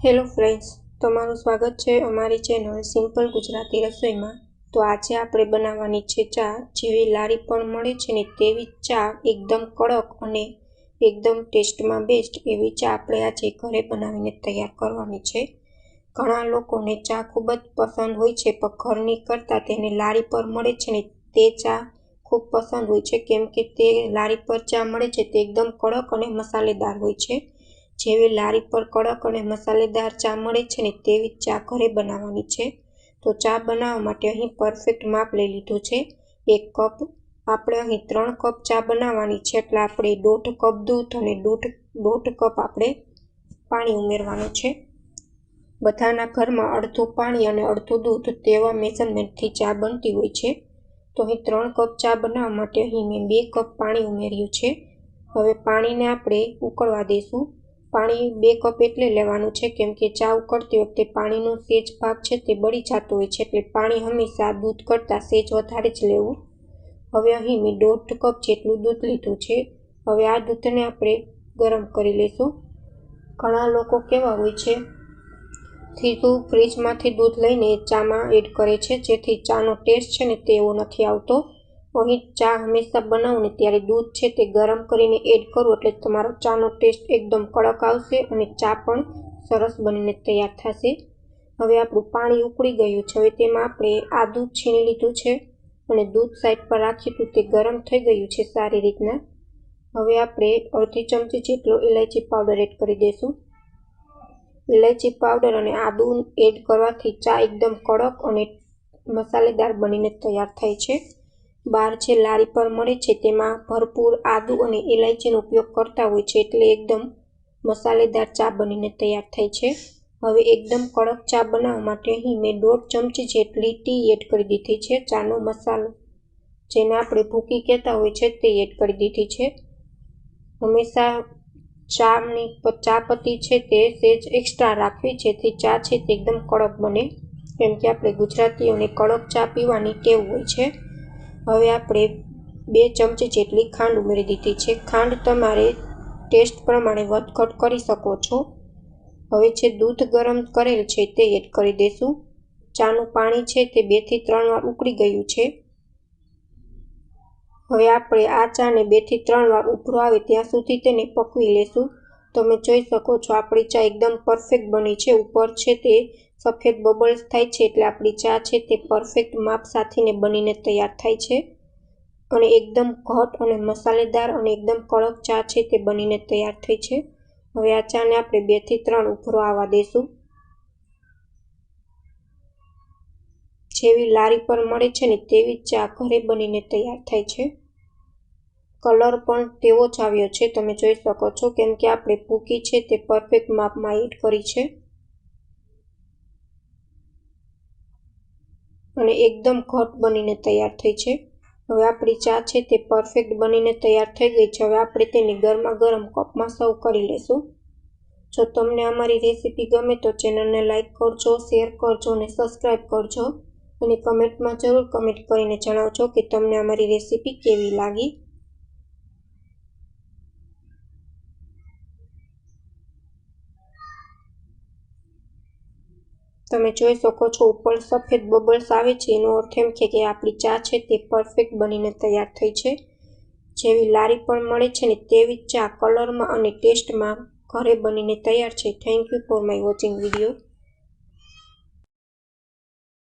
Hello friends, તમારું સ્વાગત છે અમારી ચેનલ સિમ્પલ ગુજરાતી રસોઈમાં। તો આજે આપણે બનાવવાની છે ચા। જેવી લારી પર મળે છે ને તેવી ચા એકદમ કડક અને એકદમ ટેસ્ટમાં બેસ્ટ એવી ચા આપણે આજે ઘરે બનાવીને તૈયાર કરવાની છે। ઘણા લોકોને ચા ખૂબ જ પસંદ હોય છે, પણ ઘરની કરતાં તેને લારી પર મળે છે ને તે ચા ખૂબ પસંદ હોય છે, કેમ કે તે લારી પર ચા મળે છે તે એકદમ કડક અને મસાલેદાર હોય છે। જેવી લારી પર કડક અને મસાલેદાર ચા મળે છે ને તેવી ચા ઘરે બનાવવાની છે। તો ચા બનાવવા માટે અહીં પરફેક્ટ માપ લઈ લીધું છે। 1 કપ આપણે અહીં 3 કપ ચા બનાવવાની છે, એટલે આપણે 1.5 કપ દૂધ અને 1.5 કપ આપણે પાણી ઉમેરવાનું છે। બધાના ઘરમાં અડધું પાણી અને અડધું દૂધ તેવા મેઝરમેન્ટથી ચા બનતી હોય છે। તો અહીં 3 કપ ચા બનાવવા માટે અહીં મેં 2 કપ પાણી ઉમેર્યું છે। હવે પાણીને આપણે ઉકળવા દઈશું। પાણી 2 કપ એટલે લેવાનું છે, કેમ કે ચા ઉકળતી વખતે પાણીનો સેજ ભાગ છે તે બળી જતો હોય છે, એટલે પાણી હંમેશા દૂધ કરતાં સેજ વધારે જ લેવું। હવે અહીં મેં 1.5 કપ જેટલું દૂધ લીધું છે। હવે આ દૂધને આપણે ગરમ કરી લઈશું। ઘણા લોકો કેવા હોય છે, સીધું ફ્રીજમાંથી દૂધ લઈને ચામાં એડ કરે છે, જેથી ચાનો ટેસ્ટ છે ને તે એવો નથી આવતો। અહીં ચા હંમેશા બનાવો ને ત્યારે દૂધ છે તે ગરમ કરીને એડ કરવું, એટલે તમારો ચાનો ટેસ્ટ એકદમ કડક આવશે અને ચા પણ સરસ બનીને તૈયાર થશે। હવે આપણું પાણી ઉકળી ગયું છે। હવે તેમાં આપણે આ દૂધ છીણી લીધું છે અને દૂધ સાઈડ પર રાખ્યું હતું, તે ગરમ થઈ ગયું છે સારી રીતના। હવે આપણે અડધી ચમચી જેટલો ઇલાયચી પાવડર એડ કરી દઈશું। ઇલાયચી પાવડર અને આદુ એડ કરવાથી ચા એકદમ કડક અને મસાલેદાર બનીને તૈયાર થાય છે। બહાર જે લારી પર મળે છે તેમાં ભરપૂર આદુ અને ઇલાયચીનો ઉપયોગ કરતા હોય છે, એટલે એકદમ મસાલેદાર ચા બનીને તૈયાર થાય છે। હવે એકદમ કડક ચા બનાવવા માટે અહીં મેં 1.5 ચમચી જેટલી ટી એડ કરી દીધી છે। ચાનો મસાલો, જેને આપણે ભૂકી કહેતા હોય છે, તે એડ કરી દીધી છે। હંમેશા ચા પત્તી છે તે સેજ એક્સ્ટ્રા રાખવી, જેથી ચા છે તે એકદમ કડક બને, કેમ કે આપણે ગુજરાતીઓને કડક ચા પીવાની ટેવ હોય છે। હવે આપણે 2 ચમચી જેટલી ખાંડ ઉમેરી દીધી છે। ખાંડ તમારે ટેસ્ટ પ્રમાણે વધઘટ કરી શકો છો। હવે જે દૂધ ગરમ કરેલ છે તે એડ કરી દઈશું। ચાનું પાણી છે તે 2 થી 3 વાર ઉકળી ગયું છે। હવે આપણે આ ચાને 2 થી 3 વાર ઉભરો આવે ત્યાં સુધી તેને પકવી લેશું। તમે જોઈ શકો છો આપણી ચા એકદમ પરફેક્ટ બની છે। ઉપર છે તે સફેદ બબલ્સ થાય છે, એટલે આપણી ચા છે તે પરફેક્ટ માપ સાથેને બનીને તૈયાર થાય છે અને એકદમ ઘટ અને મસાલેદાર અને એકદમ કડક ચા છે તે બનીને તૈયાર થઈ છે। હવે આ ચાને આપણે 2 થી 3 ઉભરો આવવા દઈશું। જેવી લારી પર મળે છે ને તેવી ચા ઘરે બનીને તૈયાર થાય છે। કલર પણ તેવો જ આવ્યો છે, તમે જોઈ શકો છો, કેમ કે આપણે ભૂકી છે તે પરફેક્ટ માપમાં એડ કરી છે અને એકદમ ઘટ બનીને તૈયાર થઈ છે। હવે આપણી ચા છે તે પરફેક્ટ બનીને તૈયાર થઈ ગઈ છે। હવે આપણે તેને ગરમા ગરમ કપમાં સર્વ કરી લઈશું। જો તમને અમારી રેસીપી ગમે તો ચેનલને લાઈક કરજો, શેર કરજો અને સબસ્ક્રાઈબ કરજો, અને કમેન્ટમાં જરૂર કમેન્ટ કરીને જણાવજો કે તમને અમારી રેસીપી કેવી લાગી। તમે જોઈ શકો છો ઉપર સફેદ બબલ્સ આવે છે, એનો અર્થ એમ છે કે આપણી ચા છે તે પરફેક્ટ બનીને તૈયાર થઈ છે। જેવી લારી પર મળે છે ને તેવી ચા કલરમાં અને ટેસ્ટમાં ઘરે બનીને તૈયાર છે। Thank you for my watching video.